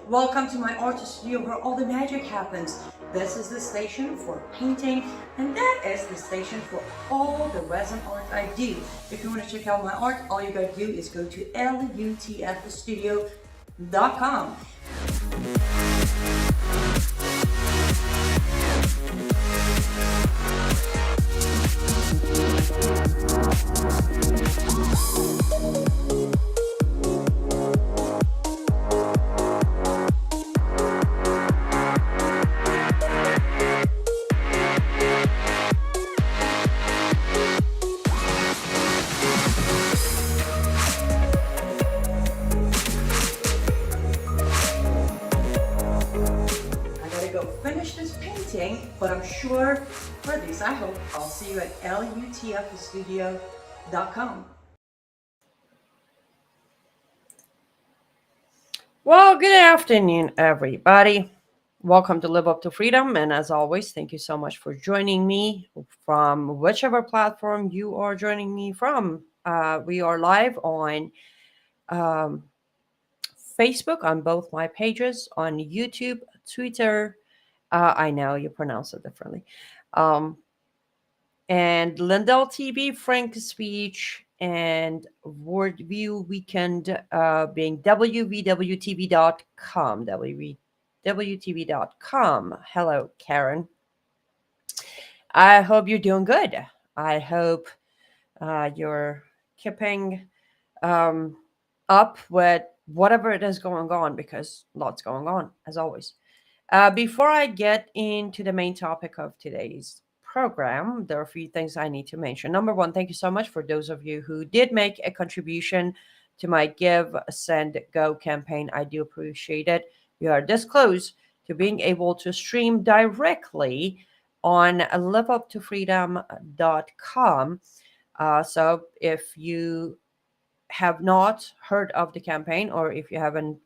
Welcome to my art studio where all the magic happens. This is the station for painting, and that is the station for all the resin art I do. If you want to check out my art, all you gotta do is go to lutfstudio.com. I gotta go finish this painting, but I'm sure, or at least I hope, I'll see you at lutfstudio.com. Well, good afternoon, everybody. Welcome to Live Up to Freedom. And as always, thank you so much for joining me from whichever platform you are joining me from. We are live on um, Facebook on both my pages, on YouTube, Twitter. I know you pronounce it differently. Um, and Lindell TV, Frank Speech, and Worldview Weekend being www.tv.com. www.tv.com. Hello, Karen. I hope you're doing good. I hope you're keeping um, up with whatever it is going on because lots going on, as always. Before I get into the main topic of today's program, there are a few things I need to mention. Number one, thank you so much for those of you who did make a contribution to my Give, Send, Go campaign. I do appreciate it. We are this close to being able to stream directly on liveuptofreedom.com. So if you have not heard of the campaign or if you haven't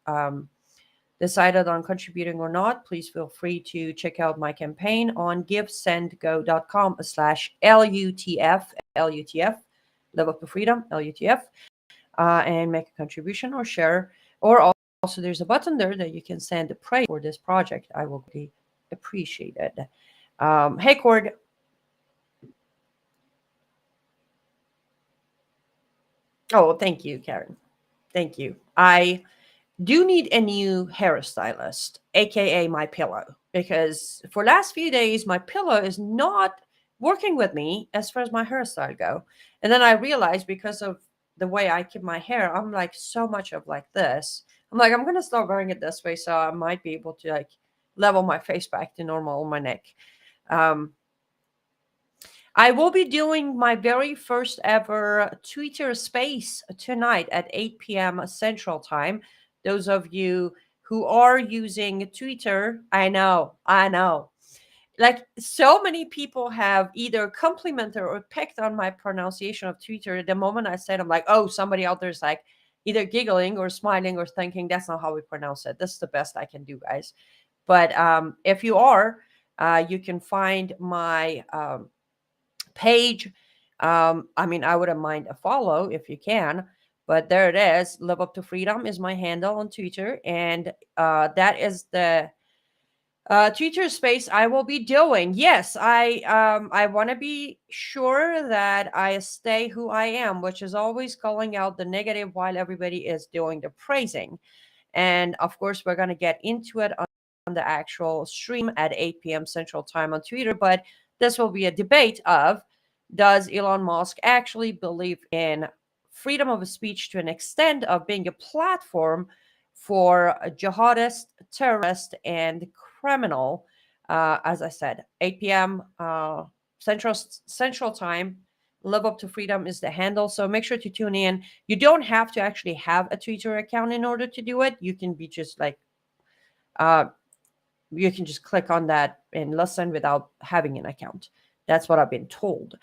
decided on contributing or not, please feel free to check out my campaign on givesendgo.com/LUTF, Live Up to Freedom, LUTF, and make a contribution or share. Or also, there's a button there that you can send a praise for this project. I will be appreciated. Hey, Cord. Oh, thank you, Karen. Thank you. I do need a new hairstylist, aka my pillow, because for last few days my pillow is not working with me as far as my hairstyle go. And then I realized because of the way I keep my hair, I'm like so much of like this. I'm like I'm gonna start wearing it this way, so I might be able to like level my face back to normal on my neck. Um, I will be doing my very first ever Twitter space tonight at 8 p.m. Central Time. Those of you who are using Twitter, I know. Like so many people have either complimented or picked on my pronunciation of Twitter. The moment I said, I'm like, oh, somebody out there is like either giggling or smiling or thinking that's not how we pronounce it. This is the best I can do, guys. But if you are, you can find my page. I mean, I wouldn't mind a follow if you can, but there it is. Live Up to Freedom is my handle on Twitter, and that is the Twitter space I will be doing. Yes, I want to be sure that I stay who I am, which is always calling out the negative while everybody is doing the praising. And of course, we're going to get into it on the actual stream at 8 p.m. Central Time on Twitter. But this will be a debate of does Elon Musk actually believe in freedom of speech to an extent of being a platform for a jihadist, terrorist, and criminal? As I said, 8 p.m. Central Time. Live Up to Freedom is the handle. So make sure to tune in. You don't have to actually have a Twitter account in order to do it. You can be just like, uh, you can just click on that and listen without having an account. That's what I've been told.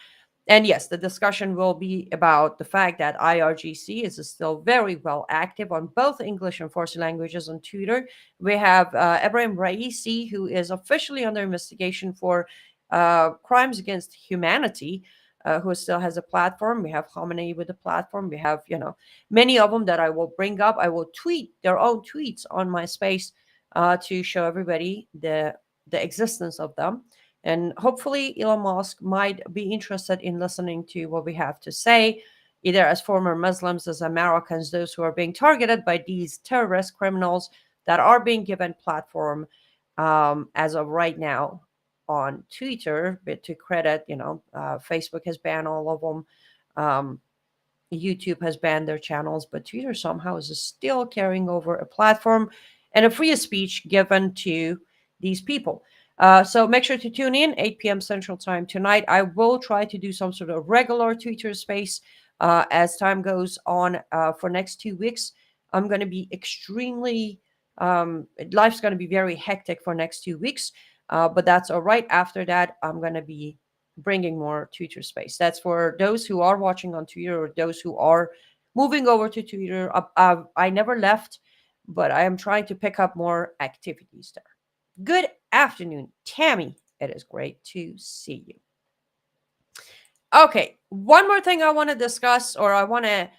And yes, the discussion will be about the fact that IRGC is still very well active on both English and Farsi languages on Twitter. We have Ebrahim Raisi, who is officially under investigation for crimes against humanity, who still has a platform. We have Khamenei with a platform. We have, many of them that I will bring up. I will tweet their own tweets on my space to show everybody the existence of them. And hopefully, Elon Musk might be interested in listening to what we have to say, either as former Muslims, as Americans, those who are being targeted by these terrorist criminals that are being given platform as of right now on Twitter. But to credit, Facebook has banned all of them. Um, YouTube has banned their channels, but Twitter somehow is still carrying over a platform and a free speech given to these people. So make sure to tune in 8 p.m. Central Time tonight. I will try to do some sort of regular Twitter space as time goes on for next 2 weeks. I'm going to be extremely, life's going to be very hectic for next 2 weeks, but that's all right. After that, I'm going to be bringing more Twitter space. That's for those who are watching on Twitter or those who are moving over to Twitter. I never left, but I am trying to pick up more activities there. Good afternoon, Tammy. It is great to see you. Okay, one more thing I want to discuss or I want to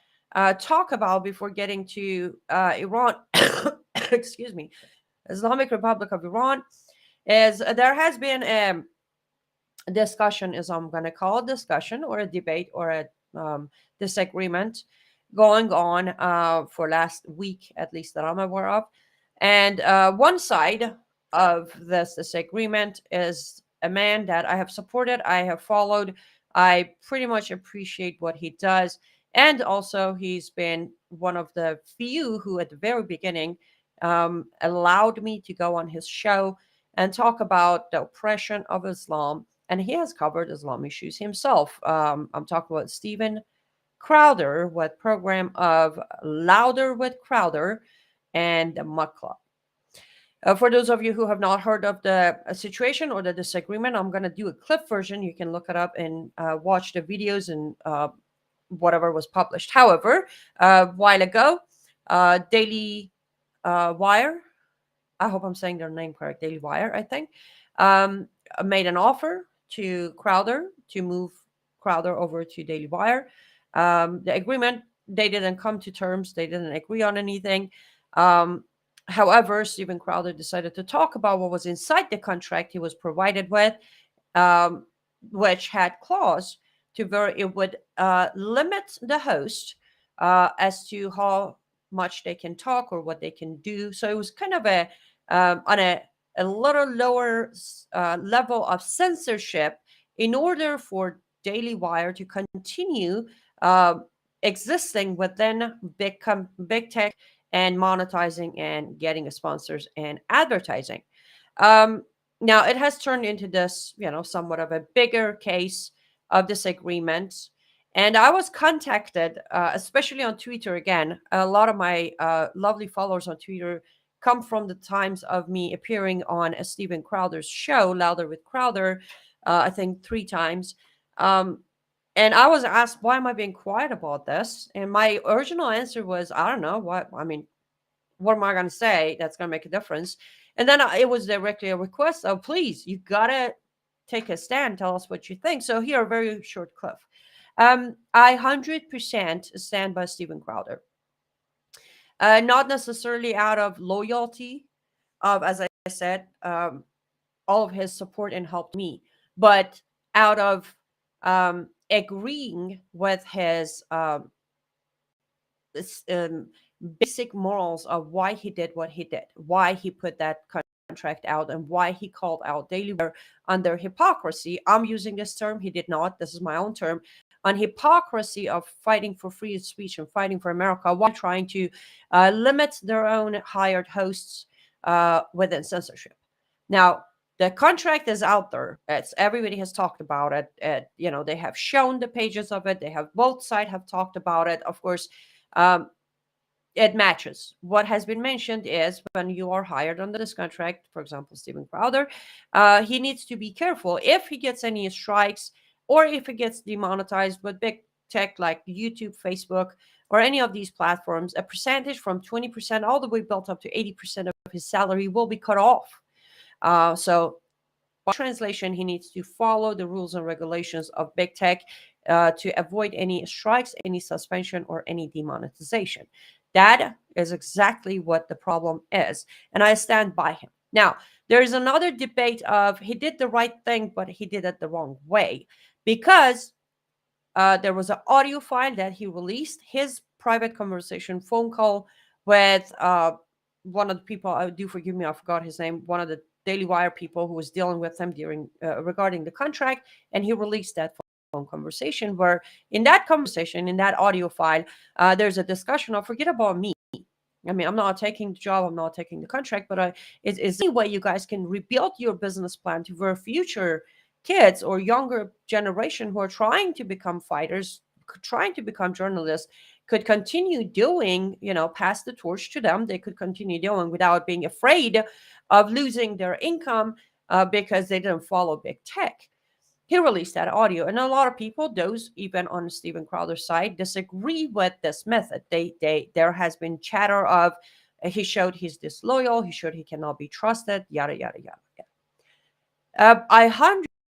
talk about before getting to Iran. Excuse me, Islamic Republic of Iran is there has been discussion, is I'm going to call a discussion or a debate or a disagreement going on for last week, at least that I'm aware of. And one side of this disagreement is a man that I have supported, I have followed, I pretty much appreciate what he does. And also, he's been one of the few who, at the very beginning, allowed me to go on his show and talk about the oppression of Islam. And he has covered Islam issues himself. I'm talking about Stephen Crowder with program of Louder with Crowder and the McCallum. For those of you who have not heard of the situation or the disagreement, I'm going to do a clip version. You can look it up and watch the videos and whatever was published. However, a while ago, Daily Wire, I hope I'm saying their name correct, Daily Wire, I think, made an offer to Crowder to move Crowder over to Daily Wire. The agreement, they didn't come to terms. They didn't agree on anything. However, Stephen Crowder decided to talk about what was inside the contract he was provided with, um, which had clause to where it would limit the host as to how much they can talk or what they can do. So it was kind of on a little lower level of censorship in order for Daily Wire to continue uh, existing within big tech and monetizing and getting sponsors and advertising. Um, Now it has turned into this, somewhat of a bigger case of disagreement. And I was contacted, especially on Twitter again. A lot of my lovely followers on Twitter come from the times of me appearing on a Stephen Crowder's show, Louder with Crowder, I think 3 times. And I was asked, why am I being quiet about this? And my original answer was, I don't know. What am I going to say that's going to make a difference? And then it was directly a request. Oh, please, you got to take a stand. Tell us what you think. So here, a very short clip. I 100% stand by Stephen Crowder. Not necessarily out of loyalty, as I said, all of his support and help me, but out of agreeing with his basic morals of why he did what he did, why he put that contract out, and why he called out Daily Wire under hypocrisy. I'm using this term, he did not. This is my own term. On hypocrisy of fighting for free speech and fighting for America while trying to limit their own hired hosts within censorship. Now, the contract is out there. It's everybody has talked about it. They have shown the pages of it. They have both sides have talked about it. Of course, it matches. What has been mentioned is when you are hired under this contract, for example, Stephen Crowder, he needs to be careful if he gets any strikes or if he gets demonetized with big tech like YouTube, Facebook, or any of these platforms. A percentage from 20% all the way built up to 80% of his salary will be cut off. So by translation, he needs to follow the rules and regulations of big tech. to avoid any strikes, any suspension, or any demonetization. That is exactly what the problem is. And I stand by him. Now, there is another debate of he did the right thing, but he did it the wrong way, because there was an audio file that he released, his private conversation phone call with one of the people. Do forgive me, I forgot his name. One of the Daily Wire people who was dealing with him during regarding the contract, and he released that phone conversation. Where in that conversation, in that audio file, there's a discussion of forget about me. I mean, I'm not taking the job, I'm not taking the contract, but is any way you guys can rebuild your business plan to where future kids or younger generation who are trying to become fighters, trying to become journalists, could continue doing, pass the torch to them. They could continue doing without being afraid of losing their income because they didn't follow big tech. He released that audio, and a lot of people, those even on Steven Crowder's side, disagree with this method. There has been chatter of he showed he's disloyal, he showed he cannot be trusted, yada yada yada. I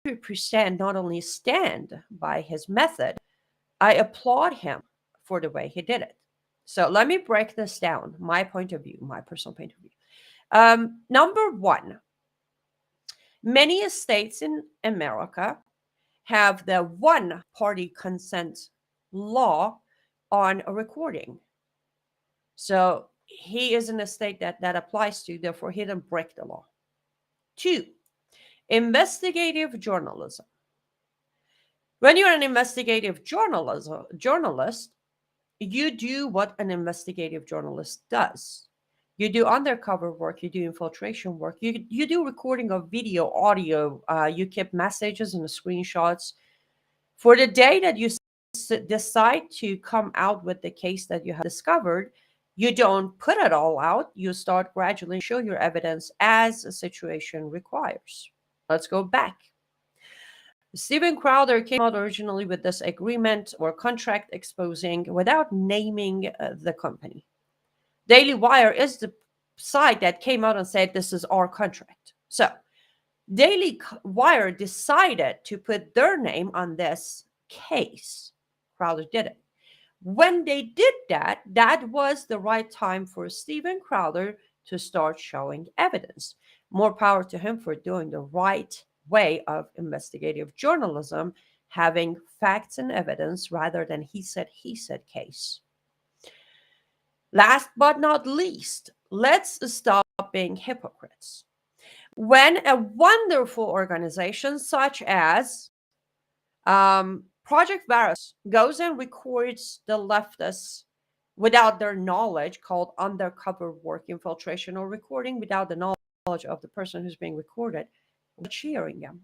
100% not only stand by his method, I applaud him for the way he did it. So let me break this down. My point of view, my personal point of view. Number one, many states in America have the one party consent law on a recording. So he is in a state that applies to, therefore, he didn't break the law. Two, investigative journalism. When you're an investigative journalist, you do what an investigative journalist does. You do undercover work, you do infiltration work, you do recording of video, audio, you keep messages and screenshots. For the day that you decide to come out with the case that you have discovered, you don't put it all out. You start gradually show your evidence as a situation requires. Let's go back. Steven Crowder came out originally with this agreement or contract exposing without naming the company. Daily Wire is the site that came out and said this is our contract. So Daily Wire decided to put their name on this case. Crowder did it. When they did that, that was the right time for Steven Crowder to start showing evidence. More power to him for doing the right way of investigative journalism, having facts and evidence rather than he said case. Last but not least, let's stop being hypocrites. When a wonderful organization such as Project Varus goes and records the leftists without their knowledge, called undercover work, infiltration, or recording without the knowledge of the person who's being recorded, we're cheering them.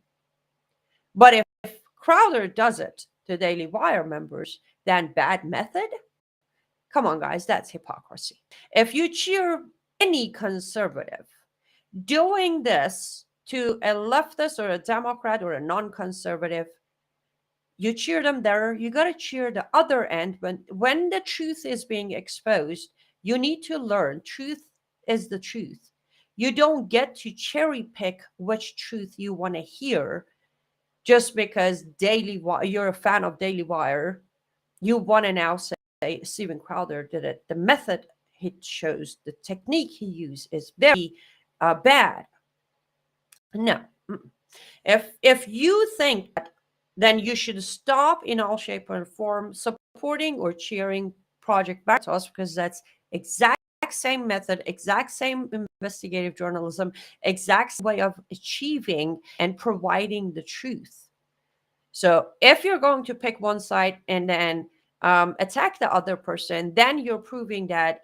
But if Crowder does it to Daily Wire members, then bad method? Come on, guys, that's hypocrisy. If you cheer any conservative doing this to a leftist or a Democrat or a non-conservative, you cheer them there. You got to cheer the other end. When the truth is being exposed, you need to learn truth is the truth. You don't get to cherry pick which truth you want to hear just because you're a fan of Daily Wire. You want to now say Steven Crowder did it. The method he chose, the technique he used is very bad. No. If you think that, then you should stop in all shape or form supporting or cheering Project Veritas, because that's exact same method, exact same investigative journalism, exact way of achieving and providing the truth. So if you're going to pick one side and then attack the other person, then you're proving that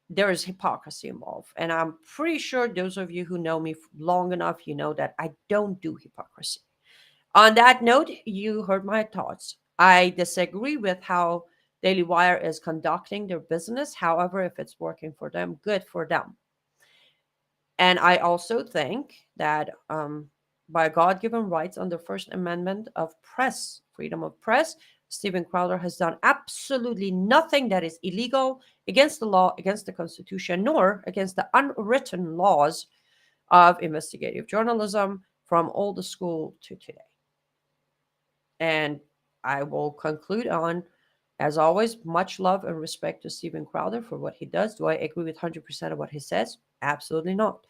there is hypocrisy involved. And I'm pretty sure those of you who know me long enough, you know that I don't do hypocrisy. On that note, you heard my thoughts. I disagree with how Daily Wire is conducting their business. However, if it's working for them, good for them. And I also think that by God-given rights under First Amendment of press, freedom of press, Steven Crowder has done absolutely nothing that is illegal, against the law, against the Constitution, nor against the unwritten laws of investigative journalism from old school to today. And I will conclude on, as always, much love and respect to Steven Crowder for what he does. Do I agree with 100% of what he says? Absolutely not.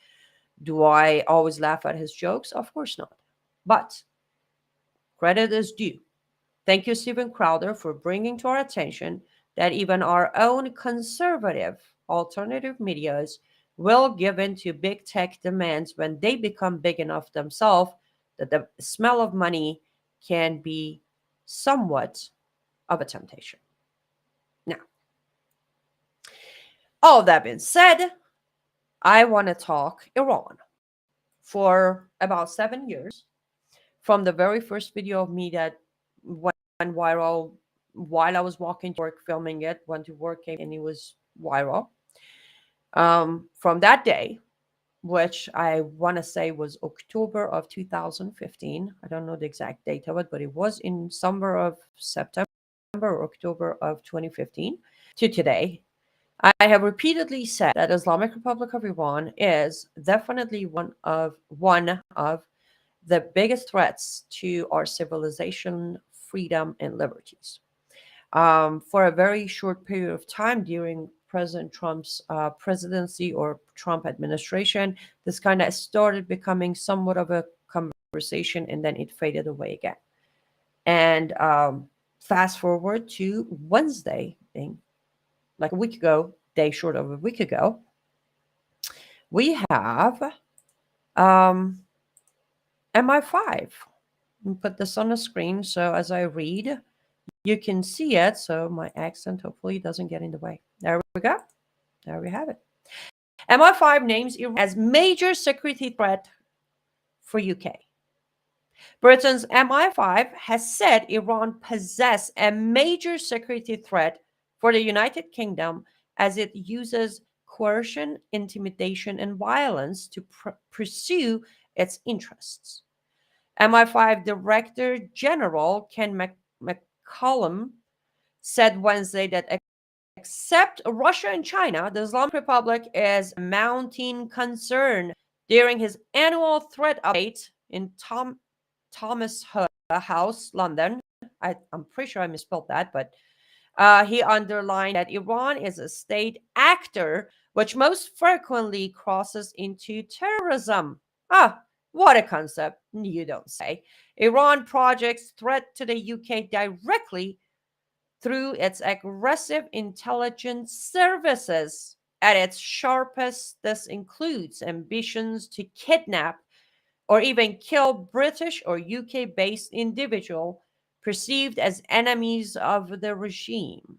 Do I always laugh at his jokes? Of course not. But credit is due. Thank you, Steven Crowder, for bringing to our attention that even our own conservative alternative medias will give in to big tech demands when they become big enough themselves that the smell of money can be somewhat of a temptation. Now, all that being said, I want to talk Iran. For about 7 years, from the very first video of me that went viral while I was walking to work, filming it, went to work, came, and it was viral. From that day, which I want to say was October of 2015. I don't know the exact date of it, but it was in summer of September or October of 2015 to today. I have repeatedly said that Islamic Republic of Iran is definitely one of the biggest threats to our civilization, freedom, and liberties. For a very short period of time during President Trump's presidency or Trump administration, this kind of started becoming somewhat of a conversation, and then it faded away again. And fast forward to Wednesday, like a week ago, day short of a week ago, we have MI5. Put this on the screen so as I read, you can see it. So my accent hopefully doesn't get in the way. There we go. There we have it. MI5 names Iran as major security threat for UK. Britain's MI5 has said Iran possesses a major security threat for the United Kingdom as it uses coercion, intimidation, and violence to pursue its interests. MI5 Director General Ken McCallum said Wednesday that except Russia and China, the Islamic Republic is a mounting concern during his annual threat update in Thomas House, London. I'm pretty sure I misspelled that, but he underlined that Iran is a state actor, which most frequently crosses into terrorism. Ah, what a concept, you don't say. Iran projects threat to the UK directly through its aggressive intelligence services. At its sharpest, this includes ambitions to kidnap or even kill British or UK based individuals perceived as enemies of the regime.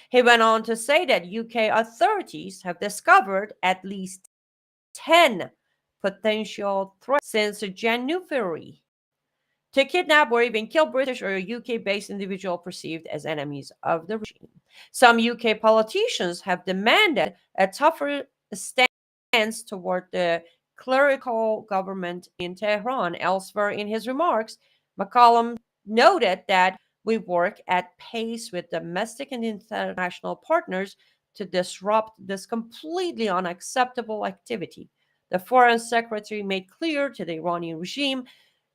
He went on to say that UK authorities have discovered at least 10 potential threats since January to kidnap or even kill British or UK based individuals perceived as enemies of the regime. Some UK politicians have demanded a tougher stance toward the clerical government in Tehran. Elsewhere in his remarks, McCallum noted that we work at pace with domestic and international partners to disrupt this completely unacceptable activity. The Foreign Secretary made clear to the Iranian regime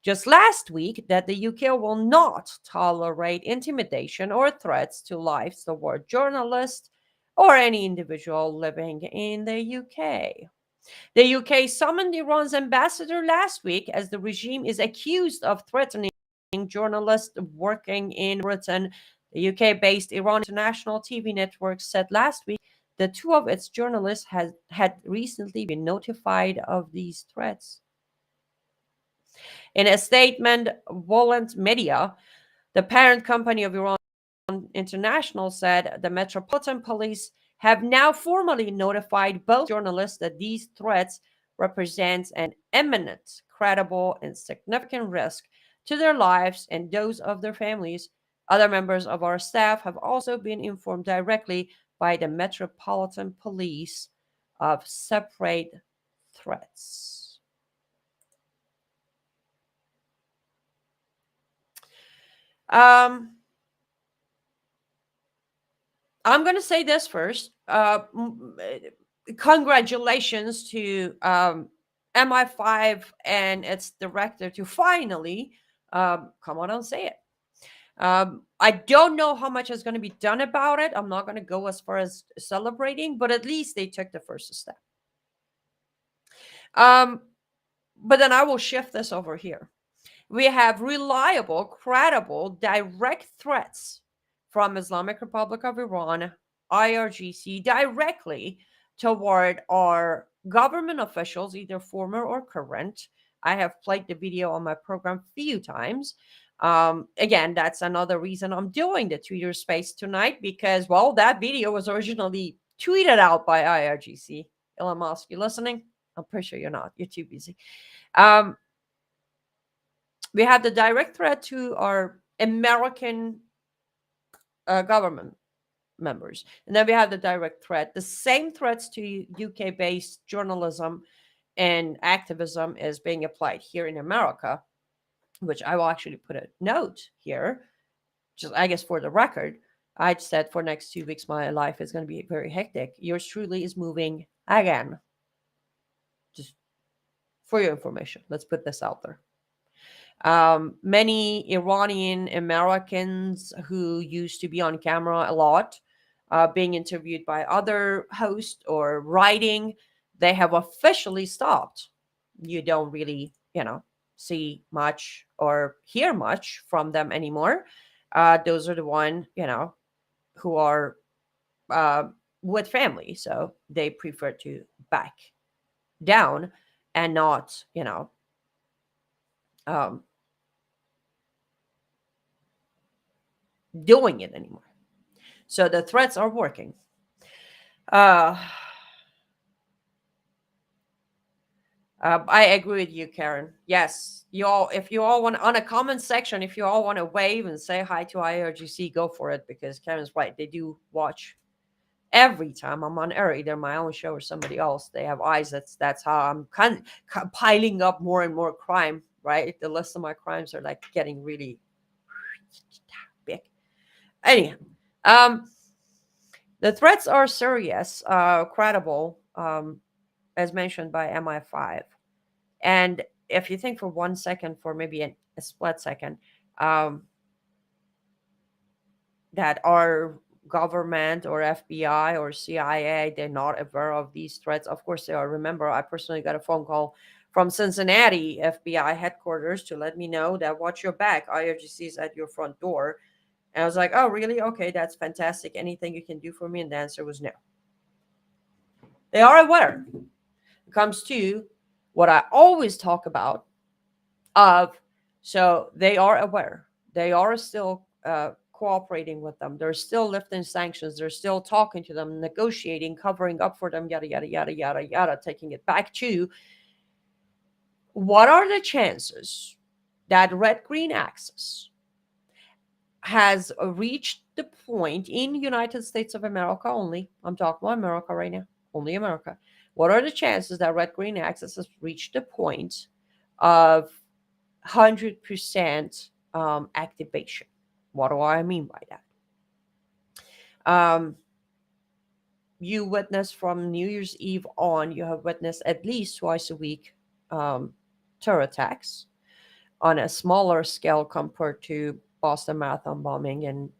just last week that the UK will not tolerate intimidation or threats to lives toward journalists or any individual living in the UK. The UK summoned Iran's ambassador last week as the regime is accused of threatening journalists working in Britain. The UK based Iran International TV network said last week that two of its journalists had recently been notified of these threats. In a statement, Volant Media, the parent company of Iran International, said the Metropolitan Police have now formally notified both journalists that these threats represent an imminent, credible, and significant risk to their lives and those of their families. Other members of our staff have also been informed directly by the Metropolitan Police of separate threats. I'm going to say this first. Congratulations to MI5 and its director to finally come on and say it. I don't know how much is going to be done about it. I'm not going to go as far as celebrating, but at least they took the first step. Um, but then I will shift this over here. We have reliable, credible, direct threats from Islamic Republic of Iran, IRGC, directly toward our government officials, either former or current. I have played the video on my program a few times. Again, that's another reason I'm doing the Twitter space tonight, because, well, that video was originally tweeted out by IRGC. Elon Musk, you listening? I'm pretty sure you're not. You're too busy. Um, we have the direct threat to our American government members. And then we have the direct threat. The same threats to UK based journalism and activism is being applied here in America, which I will actually put a note here, just I guess for the record. I said for next 2 weeks, my life is going to be very hectic. Yours truly is moving again. Just for your information, let's put this out there. Many Iranian Americans who used to be on camera a lot, being interviewed by other hosts or writing, they have officially stopped. You don't really, see much or hear much from them anymore. Those are the one, who are uh, with family, so they prefer to back down and not, um, doing it anymore. So the threats are working. Uh, I agree with you, Karen. Yes, you all. If you all want on a comment section, if you all want to wave and say hi to IRGC, go for it. Because Karen's right; they do watch every time I'm on air, either my own show or somebody else. They have eyes. That's how I'm piling up more and more crime. Right, the list of my crimes are like getting really big. Anyhow, the threats are serious, credible, as mentioned by MI5. And if you think for 1 second, for maybe a split second, um, that our government or FBI or CIA, they're not aware of these threats. Of course they are. Remember, I personally got a phone call from Cincinnati FBI headquarters to let me know that watch your back. IRGC is at your front door. And I was like, oh, really? Okay, that's fantastic. Anything you can do for me? And the answer was no. They are aware. It comes to what I always talk about of, so they are aware. They are still cooperating with them. They're still lifting sanctions. They're still talking to them, negotiating, covering up for them, yada, yada, yada, yada, yada, taking it back to what are the chances that red-green axis has reached the point in United States of America only. I'm talking about America right now, only America. What are the chances that red-green axis has reached the point of 100% activation? What do I mean by that? You witness from New Year's Eve on, you have witnessed at least twice a week terror attacks on a smaller scale compared to Boston Marathon bombing in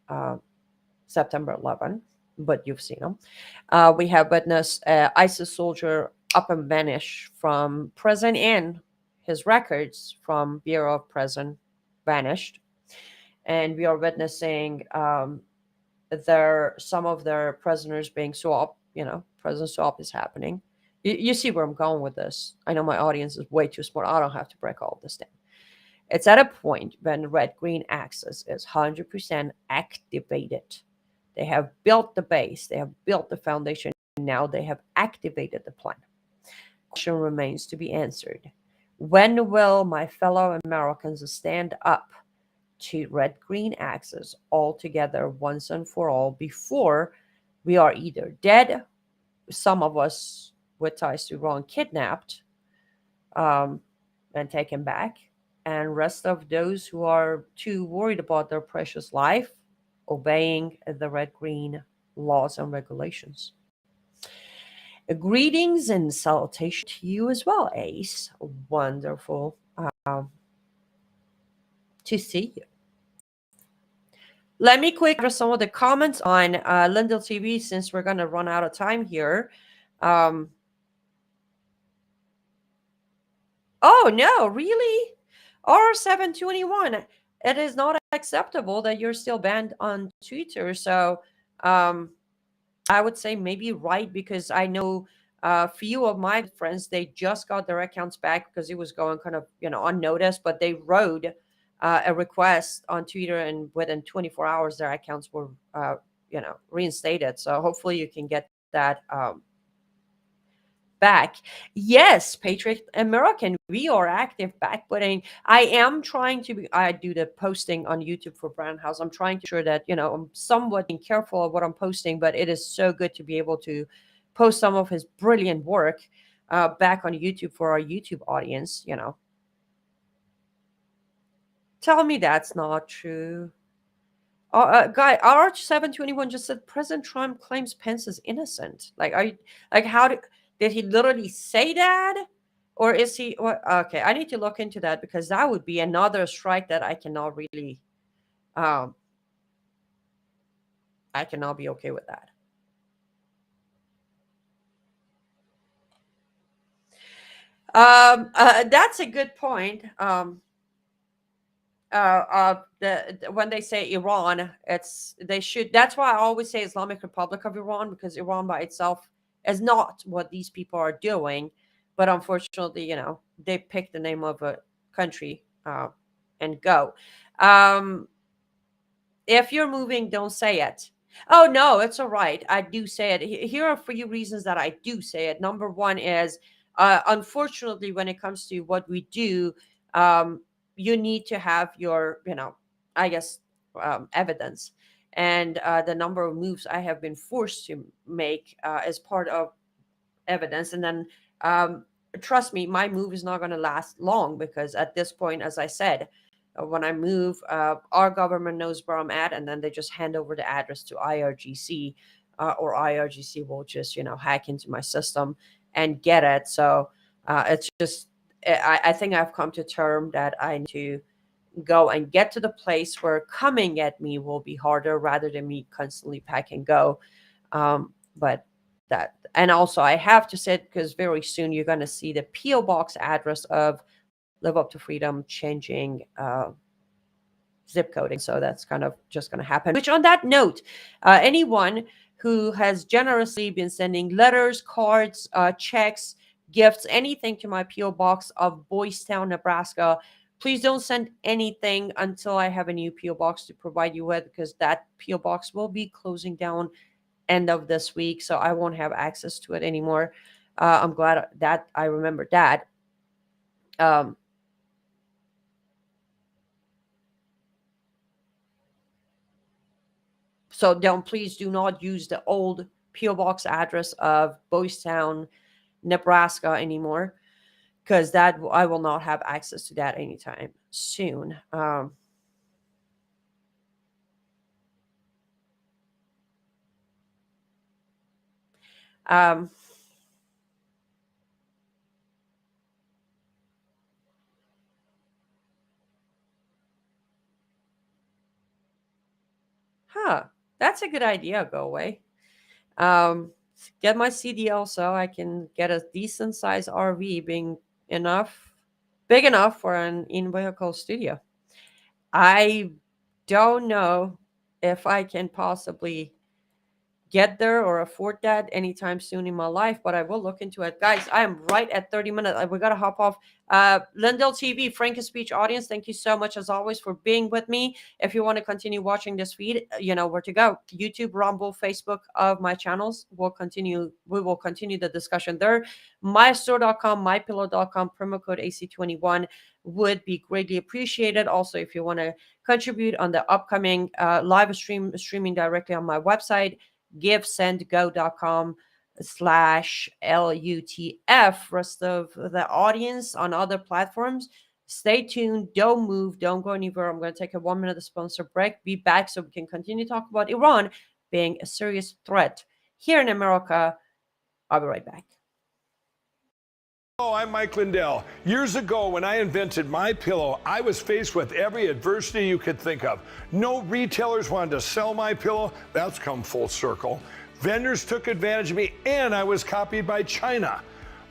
September 11, but you've seen them. We have witnessed ISIS soldier up and vanish from prison, and his records from Bureau of Prison vanished. And we are witnessing some of their prisoners being swapped. Prison swap is happening. You see where I'm going with this. I know my audience is way too smart. I don't have to break all this down. It's at a point when red-green axis is 100% activated. They have built the base. They have built the foundation. Now they have activated the plan. Question remains to be answered. When will my fellow Americans stand up to red-green axis altogether once and for all before we are either dead, some of us with ties to Iran kidnapped and taken back, and rest of those who are too worried about their precious life obeying the red-green laws and regulations. Greetings and salutation to you as well, Ace. Wonderful to see you. Let me quick address some of the comments on Lindell TV since we're going to run out of time here. Um, oh, no, really? R721. It is not acceptable that you're still banned on Twitter. So um, I would say maybe right, because I know a few of my friends, they just got their accounts back because it was going kind of, unnoticed, but they wrote a request on Twitter, and within 24 hours, their accounts were, reinstated. So hopefully you can get that back. Yes, Patriot American, we are active backputting. I am trying to I do the posting on YouTube for Brand House. I'm trying to ensure that, I'm somewhat being careful of what I'm posting, but it is so good to be able to post some of his brilliant work back on YouTube for our YouTube audience. Tell me that's not true. Guy, RH721 just said President Trump claims Pence is innocent. Like, are you like how did he literally say that, or is he? What? Okay, I need to look into that because that would be another strike that um, I cannot be okay with that. That's a good point. When they say Iran, it's they should. That's why I always say Islamic Republic of Iran, because Iran by itself is not what these people are doing, but unfortunately, they pick the name of a country and go. Um, if you're moving, don't say it. Oh no, it's all right. I do say it. Here are a few reasons that I do say it. Number one is, unfortunately, when it comes to what we do, um, you need to have your, I guess, evidence. And the number of moves I have been forced to make as part of evidence. And then, um, trust me, my move is not going to last long, because at this point, as I said, when I move, our government knows where I'm at, and then they just hand over the address to IRGC, or IRGC will just, hack into my system and get it. So it's just, I think I've come to term that I need to go and get to the place where coming at me will be harder rather than me constantly pack and go. But that, and also I have to say, because very soon you're going to see the PO box address of Live Up to Freedom changing zip coding. So that's kind of just going to happen. Which, on that note, anyone who has generously been sending letters, cards, checks, gifts, anything to my PO box of Boys Town, Nebraska, please don't send anything until I have a new PO box to provide you with, because that PO box will be closing down end of this week, so I won't have access to it anymore. I'm glad that I remembered that. Um, so don't, please do not use the old PO box address of Boys Town, Nebraska anymore, because that I will not have access to that anytime soon. Um, huh, that's a good idea. Go away. Um, get my CDL so I can get a decent size RV, being enough, big enough for an in-vehicle studio. I don't know if I can possibly get there or afford that anytime soon in my life, but I will look into it. Guys, I am right at 30 minutes. We got to hop off. Lindell TV, Frank Speech audience, thank you so much as always for being with me. If you want to continue watching this feed, you know where to go. YouTube, Rumble, Facebook of my channels. We will continue the discussion there. Mystore.com, mypillow.com, promo code AC21 would be greatly appreciated. Also, if you want to contribute on the upcoming live streaming directly on my website, givesendgo.com/LUTF. Rest of the audience on other platforms, stay tuned. Don't move. Don't go anywhere. I'm going to take a 1 minute sponsor break. Be back so we can continue to talk about Iran being a serious threat here in America. I'll be right back. Hello, I'm Mike Lindell. Years ago, when I invented My Pillow, I was faced with every adversity you could think of. No retailers wanted to sell My Pillow. That's come full circle. Vendors took advantage of me, and I was copied by China.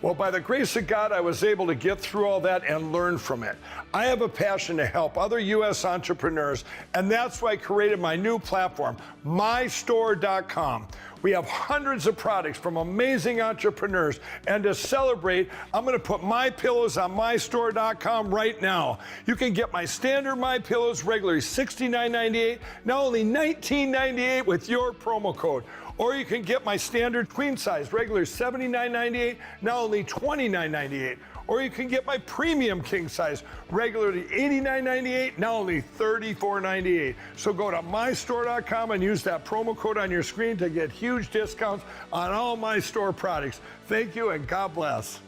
Well, by the grace of God, I was able to get through all that and learn from it. I have a passion to help other U.S. entrepreneurs, and that's why I created my new platform, mystore.com. We have hundreds of products from amazing entrepreneurs, and to celebrate, I'm going to put My Pillows on mystore.com right now. You can get my standard My Pillows regularly $69.98, now only $19.98 with your promo code. Or you can get my standard queen size, regular $79.98, now only $29.98. Or you can get my premium king size, regularly $89.98, now only $34.98. So go to mystore.com and use that promo code on your screen to get huge discounts on all My Store products. Thank you and God bless.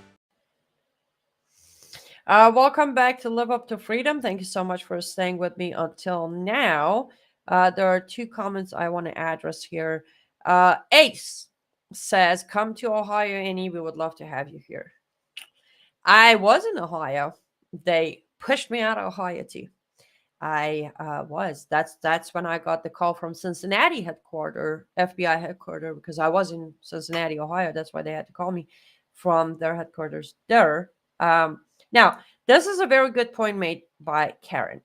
Welcome back to Live Up to Freedom. Thank you so much for staying with me until now. There are two comments I want to address here. Ace says, come to Ohio, Annie. We would love to have you here. I was in Ohio. They pushed me out of Ohio too. I was. That's when I got the call from Cincinnati headquarters, FBI headquarters, because I was in Cincinnati, Ohio. That's why they had to call me from their headquarters there. Now, this is a very good point made by Karen.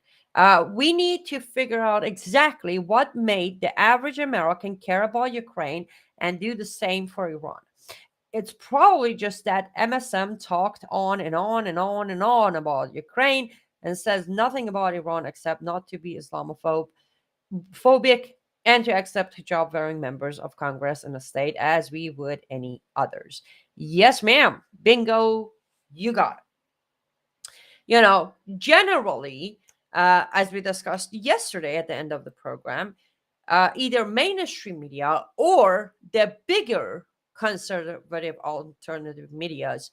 We need to figure out exactly what made the average American care about Ukraine and do the same for Iran. It's probably just that MSM talked on and on and on and on about Ukraine and says nothing about Iran except not to be Islamophobic and to accept hijab-wearing members of Congress in the state as we would any others. Yes, ma'am. Bingo. You got it. You know, generally, as we discussed yesterday at the end of the program, either mainstream media or the bigger conservative alternative medias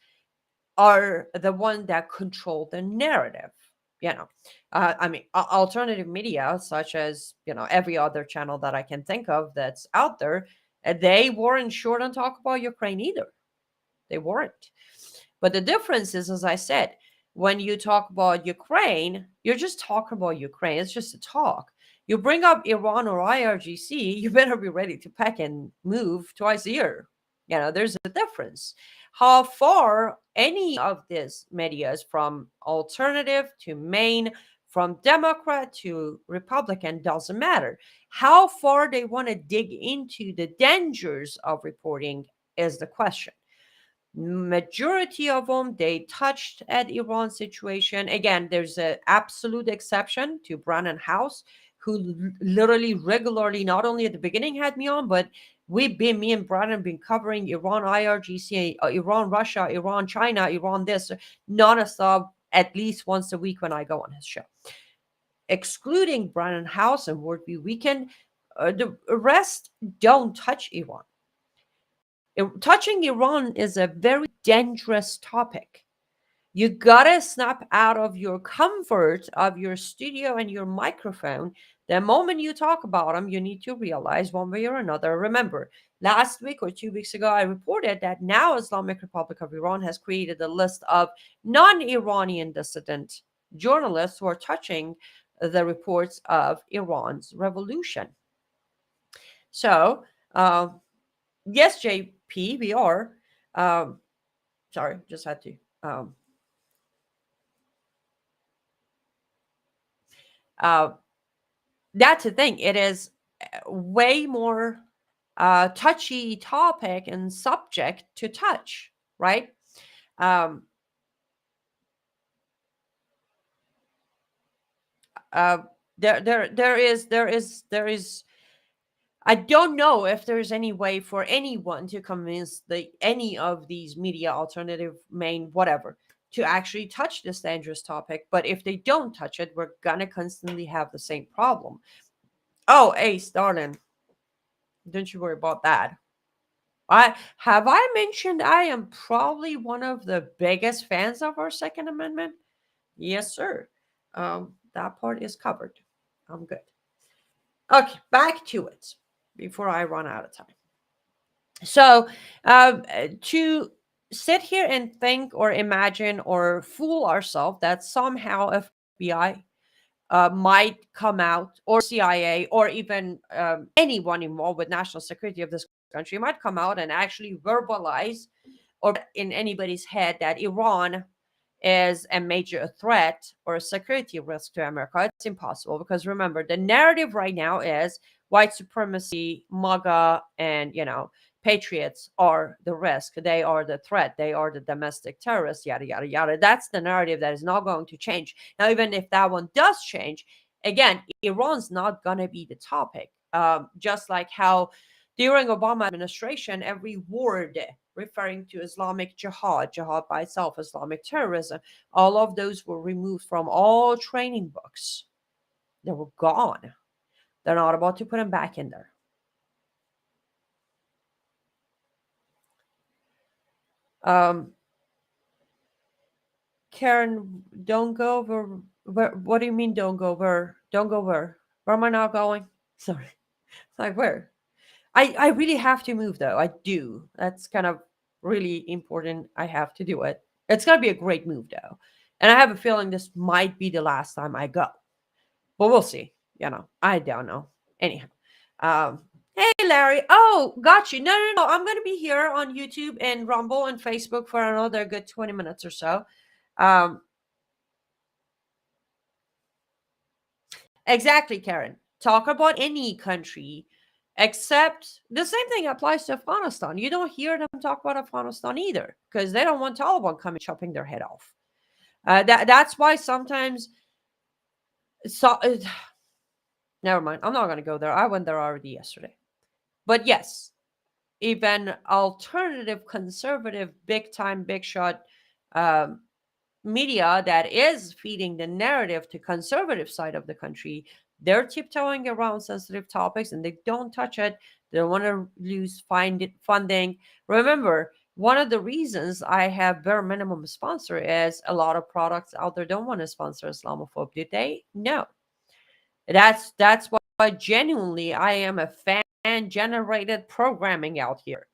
are the one that control the narrative. Alternative media, such as, every other channel that I can think of that's out there, they weren't short on talk about Ukraine either. They weren't. But the difference is, as I said, when you talk about Ukraine, you're just talking about Ukraine. It's just a talk. You bring up Iran or IRGC, you better be ready to pack and move twice a year. There's a difference. How far any of this media is from alternative to main, from Democrat to Republican, doesn't matter. How far they want to dig into the dangers of reporting is the question. Majority of them, they touched at Iran situation. Again, there's an absolute exception to Brannon House, who literally regularly, not only at the beginning had me on, but me and Brannon been covering Iran, IRGC, Iran, Russia, Iran, China, Iran, this, non-stop, at least once a week when I go on his show. Excluding Brannon House and Worldview Weekend, the rest don't touch Iran. Touching Iran is a very dangerous topic. You gotta snap out of your comfort of your studio and your microphone. The moment you talk about them, you need to realize one way or another. Remember, last week or 2 weeks ago, I reported that now Islamic Republic of Iran has created a list of non-Iranian dissident journalists who are touching the reports of Iran's revolution. So, yes, JP, we are. Sorry, just had to. That's the thing. It is way more touchy topic and subject to touch, right? There is. I don't know if there's any way for anyone to convince any of these media, alternative, main, whatever, to actually touch this dangerous topic. But if they don't touch it, we're gonna constantly have the same problem. Oh, Ace, darling, don't you worry about that. I mentioned I am probably one of the biggest fans of our Second Amendment? Yes, sir. That part is covered. I'm good. Okay, back to it before I run out of time. So, to sit here and think or imagine or fool ourselves that somehow FBI might come out, or CIA, or even anyone involved with national security of this country might come out and actually verbalize or in anybody's head that Iran is a major threat or a security risk to America. It's impossible because remember, the narrative right now is white supremacy, MAGA, and patriots are the risk. They are the threat. They are the domestic terrorists, yada, yada, yada. That's the narrative that is not going to change. Now, even if that one does change, again, Iran's not going to be the topic. Just like how during Obama administration, every word referring to Islamic jihad, jihad by itself, Islamic terrorism, all of those were removed from all training books. They were gone. They're not about to put them back in there. Karen, don't go over. What do you mean don't go over? Don't go where? Where am I not going? Sorry. Like where? I really have to move though. I do. That's kind of really important. I have to do it. It's gonna be a great move though. And I have a feeling this might be the last time I go. But we'll see. I don't know. Anyhow. Hey Larry. Oh, got you. No, no, no. I'm gonna be here on YouTube and Rumble and Facebook for another good 20 minutes or so. Um, exactly, Karen. Talk about any country, except the same thing applies to Afghanistan. You don't hear them talk about Afghanistan either, because they don't want Taliban coming chopping their head off. That's why sometimes. So, never mind. I'm not going to go there. I went there already yesterday. But yes, even alternative, conservative, big time, big shot um, media that is feeding the narrative to conservative side of the country, they're tiptoeing around sensitive topics and they don't touch it. They don't want to lose funding. Remember, one of the reasons I have bare minimum sponsor is a lot of products out there don't want to sponsor Islamophobe. Did they? No. That's why genuinely I am a fan generated programming out here,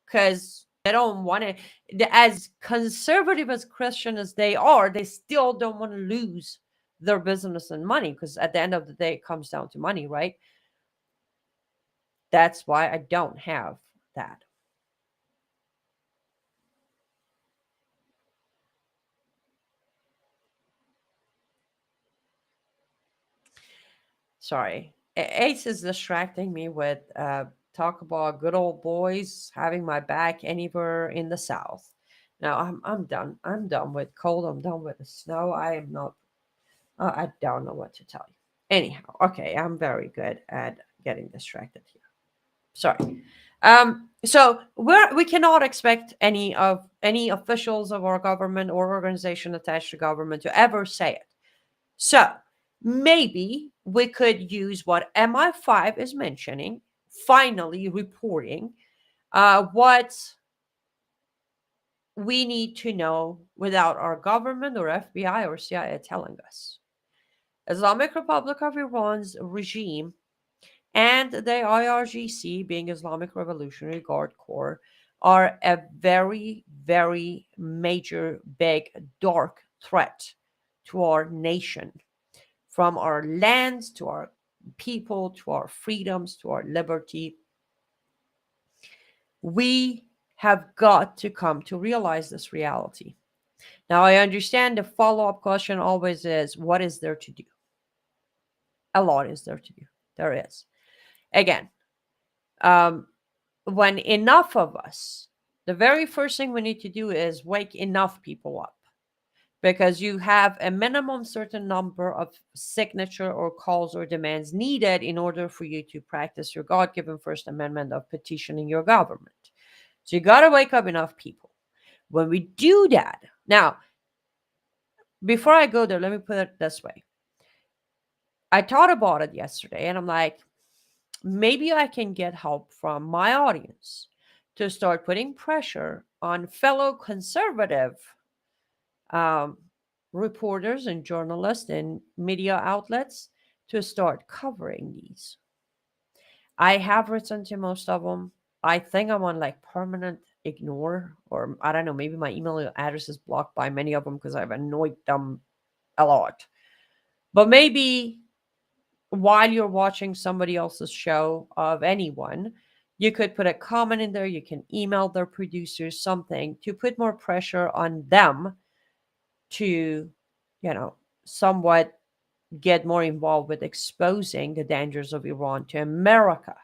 because they don't want to, as conservative as Christian as they are, they still don't want to lose their business and money, because at the end of the day it comes down to money, right? That's why I don't have that. Sorry, Ace is distracting me with talk about good old boys having my back anywhere in the South. Now I'm done. I'm done with cold. I'm done with the snow. I am not. I don't know what to tell you. Anyhow, okay, I'm very good at getting distracted here. Sorry. So we cannot expect any officials of our government or organization attached to government to ever say it. So maybe we could use what MI5 is mentioning, finally reporting what we need to know without our government or FBI or CIA telling us. Islamic Republic of Iran's regime and the IRGC, being Islamic Revolutionary Guard Corps, are a very, very major, big, dark threat to our nation, from our lands to our people to our freedoms to our liberty. We have got to come to realize this reality. Now, I understand the follow up question always is, what is there to do? A lot is there to do. There is. Again, when enough of us, the very first thing we need to do is wake enough people up, because you have a minimum certain number of signature or calls or demands needed in order for you to practice your God-given First Amendment of petitioning your government. So you got to wake up enough people. When we do that, now, before I go there, let me put it this way. I thought about it yesterday and I'm like, maybe I can get help from my audience to start putting pressure on fellow conservative reporters and journalists and media outlets to start covering these. I have written to most of them. I think I'm on like permanent ignore, or I don't know, maybe my email address is blocked by many of them because I've annoyed them a lot. But maybe while you're watching somebody else's show of anyone, you could put a comment in there. You can email their producers something to put more pressure on them to, somewhat get more involved with exposing the dangers of Iran to America.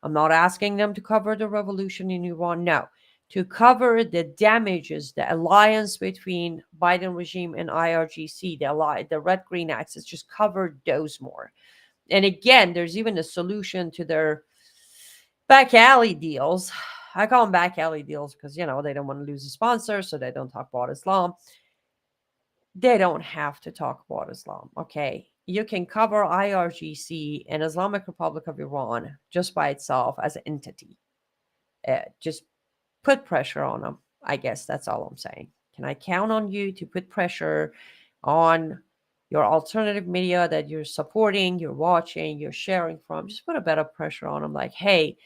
I'm not asking them to cover the revolution in Iran, no. To cover the damages, the alliance between Biden regime and IRGC, the red green axis, just cover those more. And again, there's even a solution to their back alley deals. I call them back alley deals because, they don't want to lose a sponsor, so they don't talk about Islam. They don't have to talk about Islam, okay? You can cover IRGC and Islamic Republic of Iran just by itself as an entity. Just put pressure on them. I guess that's all I'm saying. Can I count on you to put pressure on your alternative media that you're supporting, you're watching, you're sharing from? Just put a bit of pressure on them, like, hey,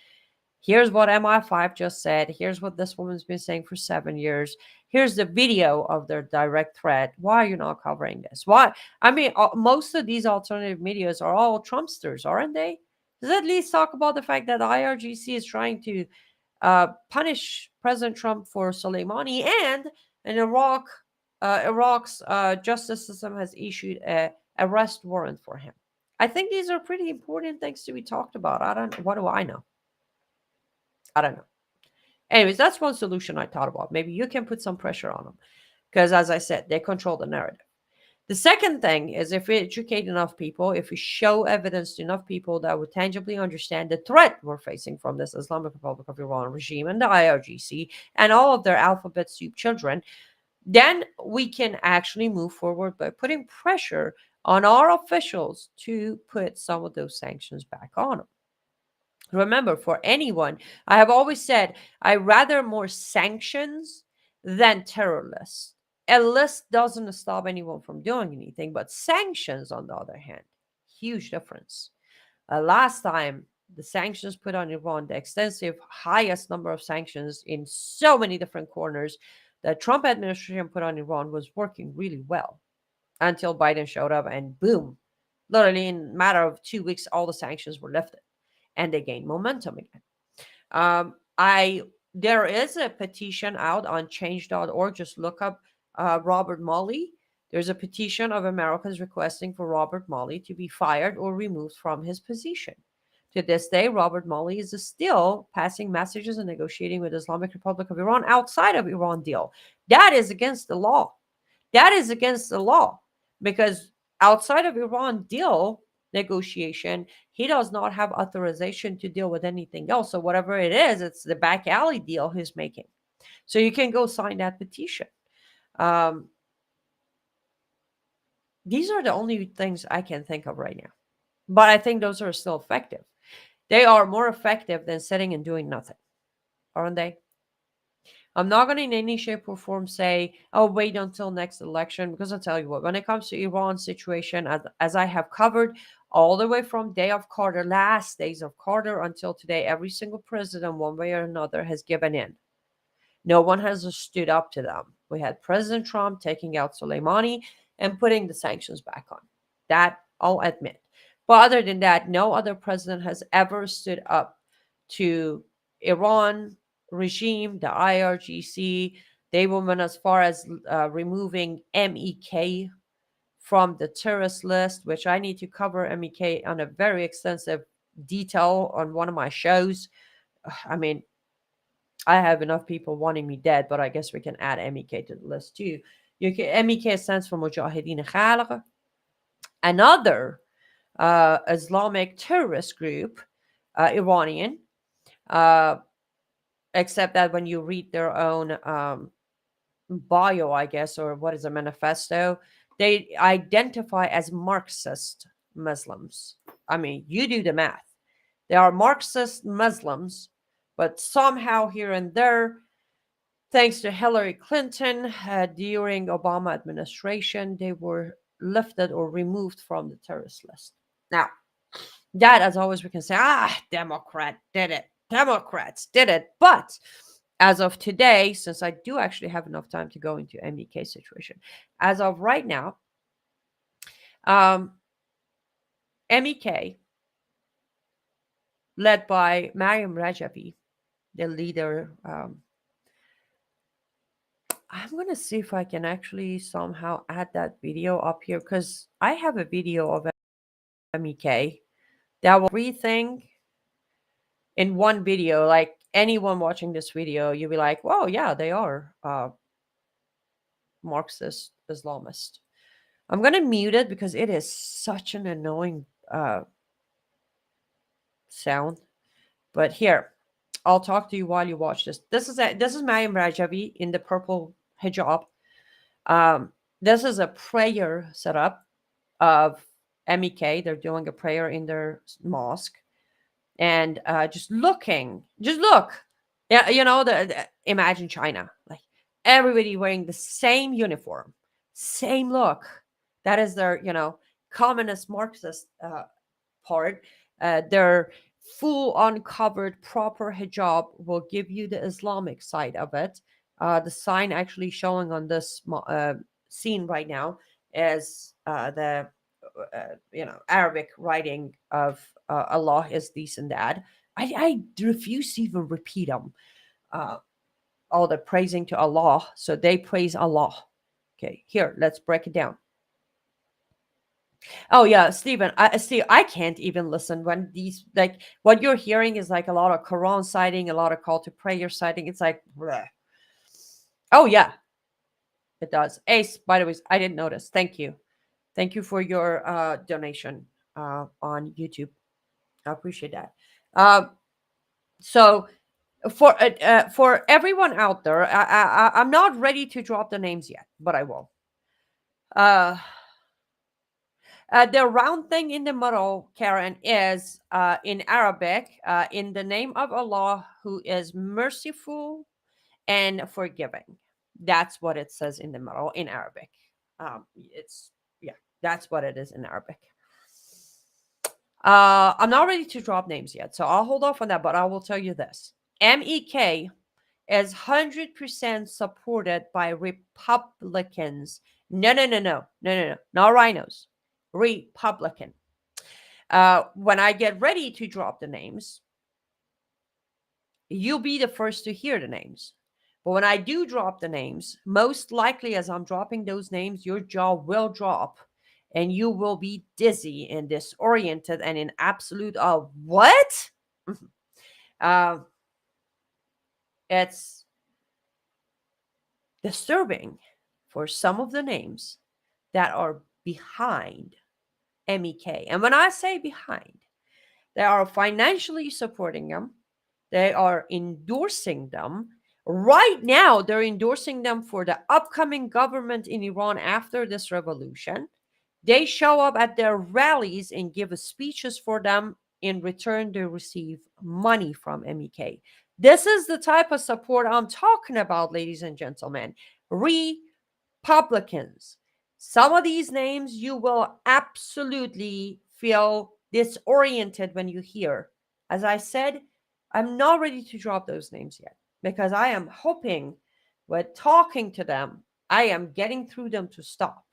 here's what MI5 just said. Here's what this woman's been saying for 7 years. Here's the video of their direct threat. Why are you not covering this? Why? I mean, most of these alternative medias are all Trumpsters, aren't they? Does at least talk about the fact that IRGC is trying to punish President Trump for Soleimani, and in Iraq's justice system has issued a arrest warrant for him. I think these are pretty important things to be talked about. What do I know? I don't know. Anyways, that's one solution I thought about. Maybe you can put some pressure on them because, as I said, they control the narrative. The second thing is if we educate enough people, if we show evidence to enough people that would tangibly understand the threat we're facing from this Islamic Republic of Iran regime and the IRGC and all of their alphabet soup children, then we can actually move forward by putting pressure on our officials to put some of those sanctions back on them. Remember, for anyone, I have always said I rather more sanctions than terror lists. A list doesn't stop anyone from doing anything, but sanctions, on the other hand, huge difference. Last time, the sanctions put on Iran, the extensive, highest number of sanctions in so many different corners the Trump administration put on Iran was working really well until Biden showed up and boom, literally in a matter of 2 weeks, all the sanctions were lifted and they gained momentum again. I There is a petition out on change.org. Just look up Robert Mueller. There's a petition of Americans requesting for Robert Mueller to be fired or removed from his position. To this day, Robert Mueller is still passing messages and negotiating with Islamic Republic of Iran outside of Iran deal. That is against the law. That is against the law because outside of Iran deal negotiation, he does not have authorization to deal with anything else. So whatever it is, it's the back alley deal he's making. So you can go sign that petition. These are the only things I can think of right now. But I think those are still effective. They are more effective than sitting and doing nothing, aren't they? I'm not going to in any shape or form say, oh, wait until next election, because I'll tell you what, when it comes to Iran's situation, as I have covered all the way from day of Carter, last days of Carter until today, every single president, one way or another, has given in. No one has stood up to them. We had President Trump taking out Soleimani and putting the sanctions back on. That I'll admit. But other than that, no other president has ever stood up to Iran regime, the IRGC. They went as far as removing MEK from the terrorist list, which I need to cover MEK on a very extensive detail on one of my shows. I mean, I have enough people wanting me dead, but I guess we can add MEK to the list too. MEK stands for Mujahideen Khalq, another Islamic terrorist group, Iranian, except that when you read their own bio, I guess, or what is a manifesto, they identify as Marxist Muslims. I mean, you do the math. They are Marxist Muslims, but somehow here and there, thanks to Hillary Clinton during Obama administration, they were lifted or removed from the terrorist list. Now, that, as always, we can say, Democrat did it. Democrats did it. But as of today, since I do actually have enough time to go into MEK situation, as of right now, MEK, led by Mariam Rajavi, the leader. I'm going to see if I can actually somehow add that video up here, because I have a video of MEK that will everything in one video. Like anyone watching this video, you'll be like, "Whoa, yeah, they are Marxist Islamist." I'm gonna mute it because it is such an annoying sound. But here, I'll talk to you while you watch this. This is Mayim Rajavi in the purple hijab. Um, this is a prayer setup of MEK. They're doing a prayer in their mosque, and just look. Yeah, imagine China, like everybody wearing the same uniform, same look. That is their, communist Marxist part. Their full uncovered proper hijab will give you the Islamic side of it. The sign actually showing on this scene right now is the Arabic writing of Allah is this and that. I refuse to even repeat them. Uh, all the praising to Allah, so they praise Allah. Okay, here, let's break it down. Oh yeah, Stephen. I can't even listen when these, like, what you're hearing is like a lot of Quran citing, a lot of call to prayer citing. It's like, bleh. Oh yeah, it does. Ace, by the way, I didn't notice. Thank you for your donation on YouTube. I appreciate that. So for everyone out there, I'm not ready to drop the names yet, but I will. Uh, the round thing in the middle, Karen, is in Arabic, in the name of Allah, who is merciful and forgiving. That's what it says in the middle in Arabic. Yeah, that's what it is in Arabic. I'm not ready to drop names yet, so I'll hold off on that, but I will tell you this. MEK is 100% supported by Republicans. No, not rhinos. Republican. When I get ready to drop the names, you'll be the first to hear the names. But when I do drop the names, most likely as I'm dropping those names, your jaw will drop and you will be dizzy and disoriented and in absolute what? It's disturbing for some of the names that are behind MEK. And when I say behind, they are financially supporting them. They are endorsing them. Right now, they're endorsing them for the upcoming government in Iran after this revolution. They show up at their rallies and give speeches for them. In return, they receive money from MEK. This is the type of support I'm talking about, ladies and gentlemen. Republicans. Some of these names you will absolutely feel disoriented when you hear. As I said, I'm not ready to drop those names yet because I am hoping with talking to them, I am getting through them to stop.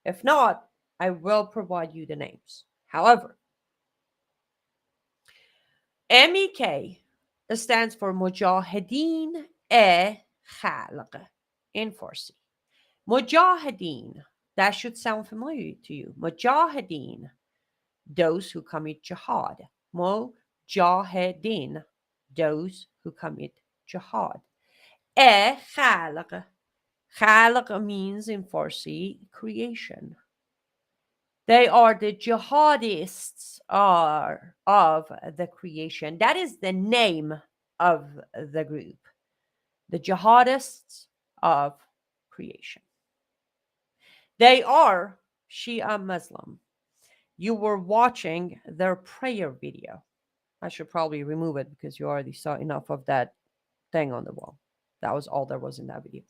If not, I will provide you the names. However, MEK stands for Mujahideen e Khalq in Farsi. Mujahideen, that should sound familiar to you. Mujahideen, those who commit jihad. Mujahideen, those who commit jihad. Khalq. Khalq means in Farsi creation. They are the jihadists of the creation. That is the name of the group. The jihadists of creation. They are Shia Muslim. You were watching their prayer video. I should probably remove it because you already saw enough of that thing on the wall. That was all there was in that video.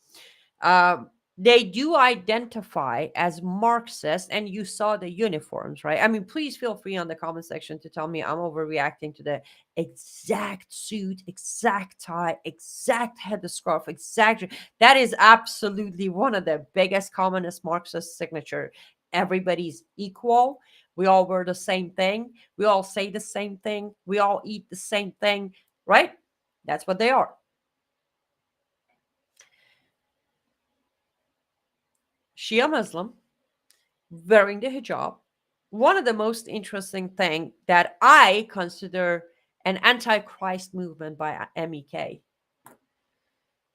they do identify as Marxist, and you saw the uniforms, right? I mean, please feel free on the comment section to tell me I'm overreacting to the exact suit, exact tie, exact headscarf, exact. That is absolutely one of the biggest communist Marxist signature. Everybody's equal. We all wear the same thing. We all say the same thing. We all eat the same thing, right? That's what they are. Shia Muslim, wearing the hijab. One of the most interesting thing that I consider an antichrist movement by MEK.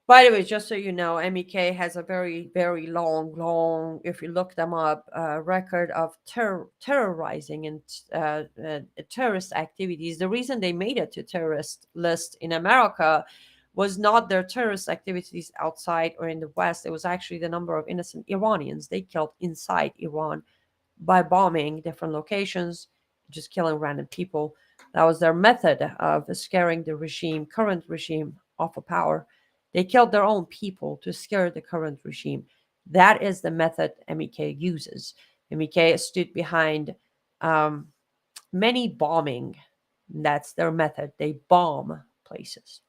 By the way, just so you know, MEK has a very, very long, if you look them up, record of terrorizing and terrorist activities. The reason they made it to terrorist list in America was not their terrorist activities outside or in the West. It was actually the number of innocent Iranians they killed inside Iran by bombing different locations, just killing random people. That was their method of scaring the regime, current regime, off of power. They killed their own people to scare the current regime. That is the method MEK uses. MEK stood behind um, many bombing. That's their method. They bomb places.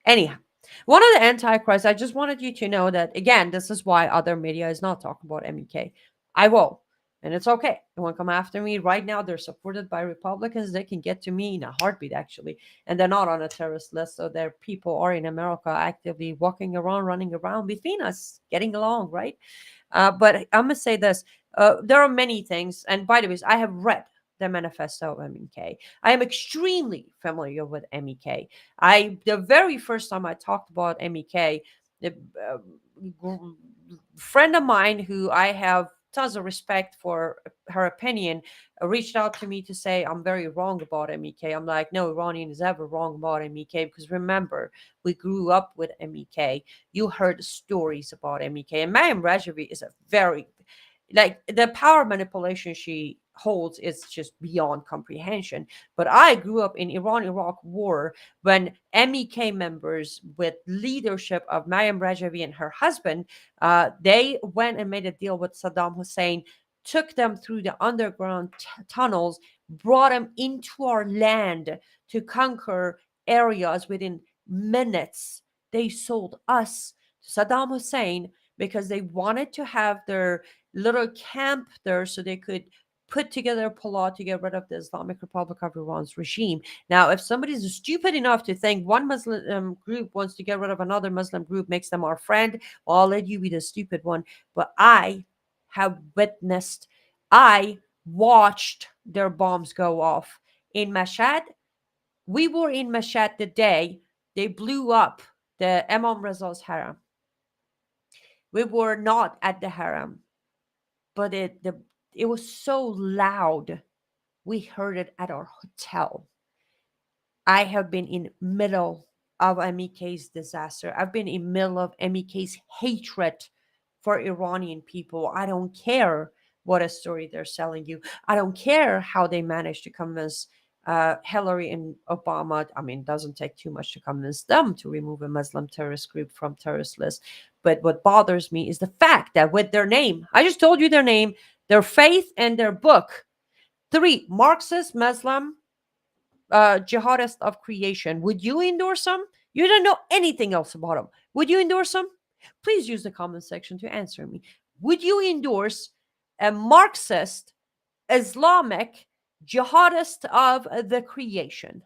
Anyhow, one of the antichrists, I just wanted you to know that, again, this is why other media is not talking about MEK. I will. And it's okay. They want to come after me. Right now, they're supported by Republicans. They can get to me in a heartbeat, actually. And they're not on a terrorist list. So their people are in America actively walking around, running around between us, getting along, right? But I'm going to say this. There are many things. And by the way, I have read the manifesto of MEK. I am extremely familiar with MEK. The very first time I talked about MEK, the friend of mine who I have tons of respect for her opinion reached out to me to say I'm very wrong about MEK. I'm like, no Iranian is ever wrong about MEK, because remember, we grew up with MEK. You heard stories about MEK, and Mayim Rajavi is a very, like, the power manipulation she holds is just beyond comprehension. But I grew up in Iran-Iraq war when MEK members with leadership of Mayim Rajavi and her husband, they went and made a deal with Saddam Hussein, took them through the underground tunnels, brought them into our land to conquer areas within minutes. They sold us to Saddam Hussein because they wanted to have their little camp there so they could put together a plot to get rid of the Islamic Republic of Iran's regime. Now, if somebody's stupid enough to think one Muslim group wants to get rid of another Muslim group, makes them our friend, well, I'll let you be the stupid one. But I have witnessed, I watched their bombs go off. In Mashhad, we were in Mashhad the day they blew up the Imam Reza's harem. We were not at the harem, but it was so loud. We heard it at our hotel. I have been in middle of MEK's disaster. I've been in middle of MEK's hatred for Iranian people. I don't care what a story they're selling you. I don't care how they managed to convince Hillary and Obama. I mean, it doesn't take too much to convince them to remove a Muslim terrorist group from terrorist list. But what bothers me is the fact that with their name, I just told you their name, their faith, and their book. 3, Marxist Muslim jihadist of creation. Would you endorse them? You don't know anything else about them. Would you endorse them? Please use the comment section to answer me. Would you endorse a Marxist, Islamic jihadist of the creation?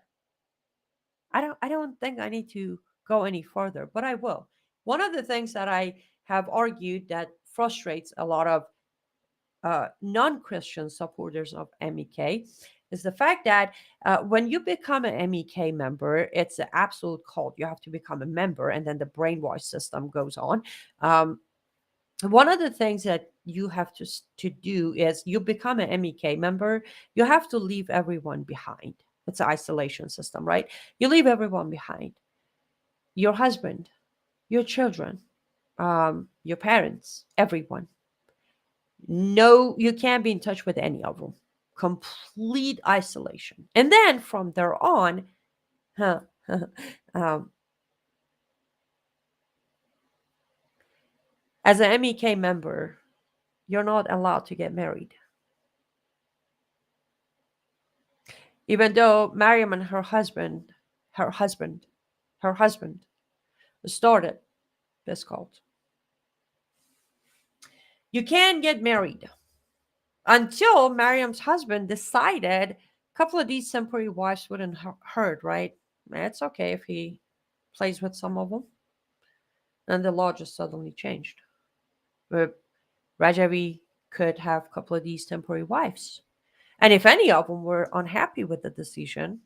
I don't think I need to go any further, but I will. One of the things that I have argued that frustrates a lot of non-Christian supporters of MEK is the fact that when you become an MEK member, it's an absolute cult. You have to become a member, and then the brainwash system goes on. One of the things that you have to do is you become an MEK member, you have to leave everyone behind. It's an isolation system, right? You leave everyone behind. Your husband, your children, your parents, everyone. No, you can't be in touch with any of them. Complete isolation. And then from there on, um, As an MEK member, you're not allowed to get married. Even though Mariam and her husband, her husband started this cult. You can't get married until Mariam's husband decided a couple of these temporary wives wouldn't hurt, right? It's okay if he plays with some of them. And the law just suddenly changed. But Rajavi could have a couple of these temporary wives. And if any of them were unhappy with the decision,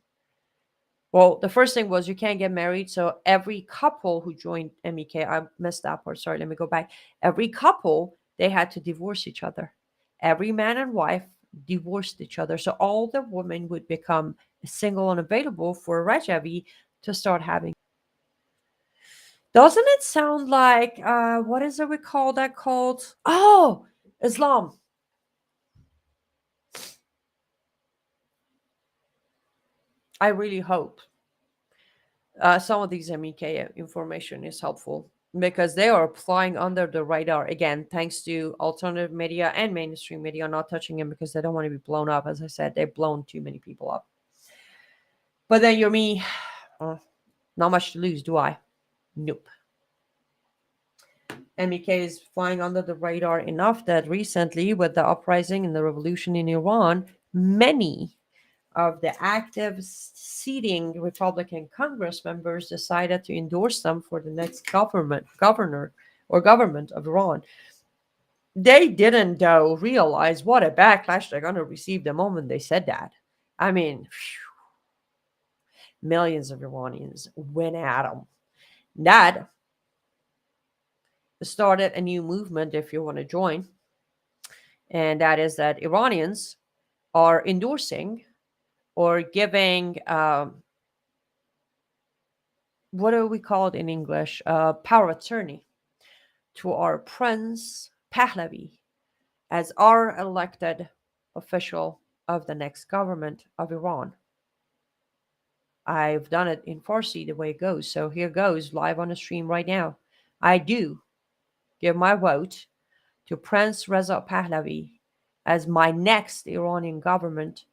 well, the first thing was you can't get married. So every couple who joined MEK, I messed that part. Sorry, let me go back. Every couple, they had to divorce each other. Every man and wife divorced each other. So all the women would become single and available for Rajavi to start having. Doesn't it sound like, what is it we call that called? Oh, Islam. I really hope some of these MEK information is helpful because they are flying under the radar again, thanks to alternative media and mainstream media not touching them because they don't want to be blown up. As I said, they've blown too many people up. But then you're me, not much to lose, do I? Nope. MEK is flying under the radar enough that recently, with the uprising and the revolution in Iran, many of the active seating Republican Congress members decided to endorse them for the next governor or government of Iran. They didn't, though, realize what a backlash they're going to receive the moment they said that. I mean, millions of Iranians went at them. That started a new movement, if you want to join, and that is that Iranians are endorsing or giving what do we call it in English? Power of attorney to our Prince Pahlavi as our elected official of the next government of Iran. I've done it in Farsi the way it goes. So here goes live on the stream right now. I do give my vote to Prince Reza Pahlavi as my next Iranian government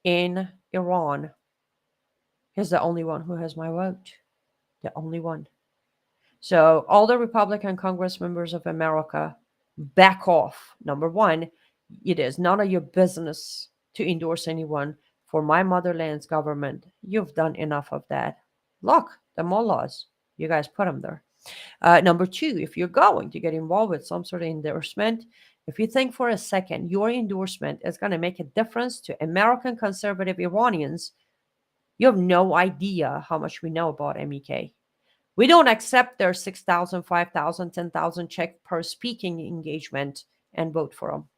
in Iran. He's the only one who has my vote. The only one. So all the Republican Congress members of America, back off. Number one, it is none of your business to endorse anyone for my motherland's government. You've done enough of that. Look, the mullahs, you guys put them there. Number two, if you're going to get involved with some sort of endorsement, if you think for a second your endorsement is going to make a difference to American conservative Iranians, you have no idea how much we know about MEK. We don't accept their 6,000, 5,000, 10,000 check per speaking engagement and vote for them.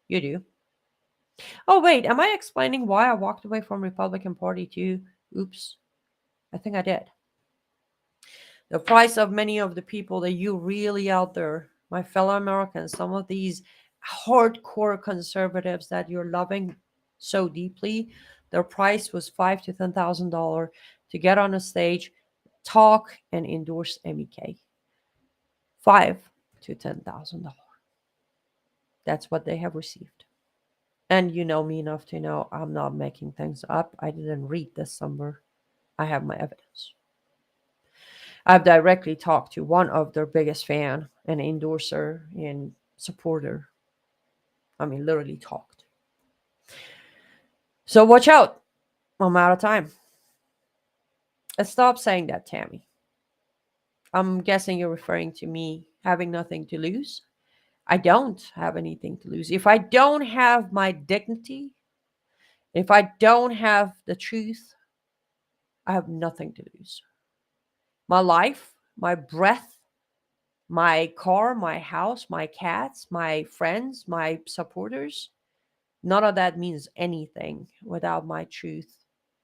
You do. Oh, wait, am I explaining why I walked away from Republican Party too? Oops. I think I did. The price of many of the people that you really out there, my fellow Americans, some of these hardcore conservatives that you're loving so deeply, their price was $5,000 to $10,000 to get on a stage, talk, and endorse MEK. $5,000 to $10,000. That's what they have received. And you know me enough to know I'm not making things up. I didn't read this somewhere. I have my evidence. I've directly talked to one of their biggest fan, an endorser and supporter. I mean, literally talked. So watch out. I'm out of time. Stop saying that, Tammy. I'm guessing you're referring to me having nothing to lose. I don't have anything to lose. If I don't have my dignity, if I don't have the truth, I have nothing to lose. My life, my breath, my car, my house, my cats, my friends, my supporters, none of that means anything without my truth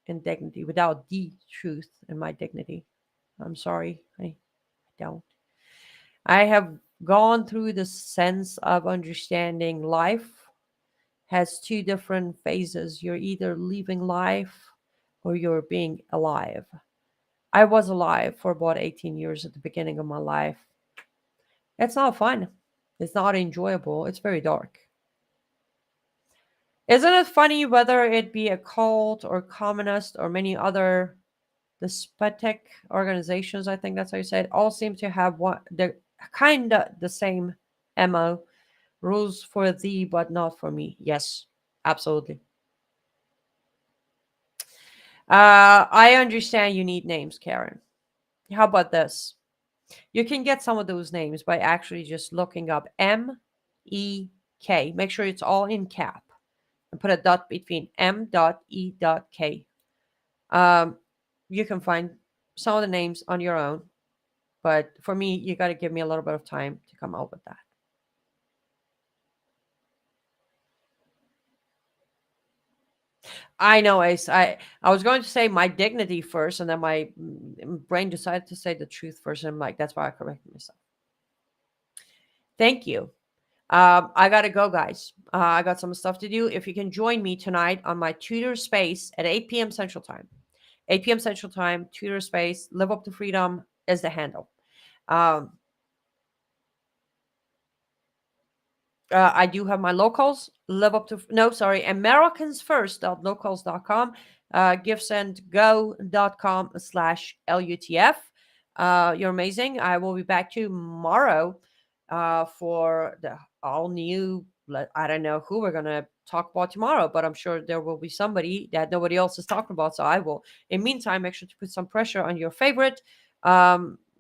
and dignity, without the truth and my dignity. I'm sorry, I don't. I have gone through the sense of understanding life has two different phases. You're either living life or you're being alive. I was alive for about 18 years at the beginning of my life. It's not fun. It's not enjoyable. It's very dark. Isn't it funny whether it be a cult or communist or many other despotic organizations, I think that's how you say it, all seem to have the kind of the same MO. Rules for thee, but not for me. Yes, absolutely. I understand you need names, Karen. How about this? You can get some of those names by actually just looking up MEK. Make sure it's all in cap and put a dot between M.E.K. Um, you can find some of the names on your own, but for me, you got to give me a little bit of time to come up with that. I know, Ace. I was going to say my dignity first, and then my brain decided to say the truth first. And I'm like, that's why I corrected myself. Thank you. I gotta go, guys. I got some stuff to do. If you can join me tonight on my Twitter space at 8 p.m. Central Time, 8 p.m. Central Time, Twitter space, Live Up to Freedom is the handle. Um, I do have my locals, live up to, no, sorry, Americans First.locals.com, givesendgo.com/LUTF. You're amazing. I will be back tomorrow for the all new, I don't know who we're going to talk about tomorrow, but I'm sure there will be somebody that nobody else is talking about. So I will, in meantime, make sure to put some pressure on your favorite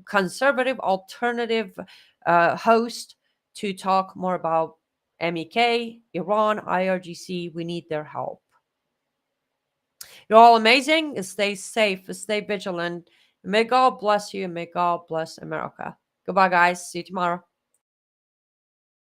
conservative alternative host to talk more about MEK, Iran, IRGC. We need their help. You're all amazing. Stay safe. Stay vigilant. May God bless you and may God bless America. Goodbye, guys. See you tomorrow.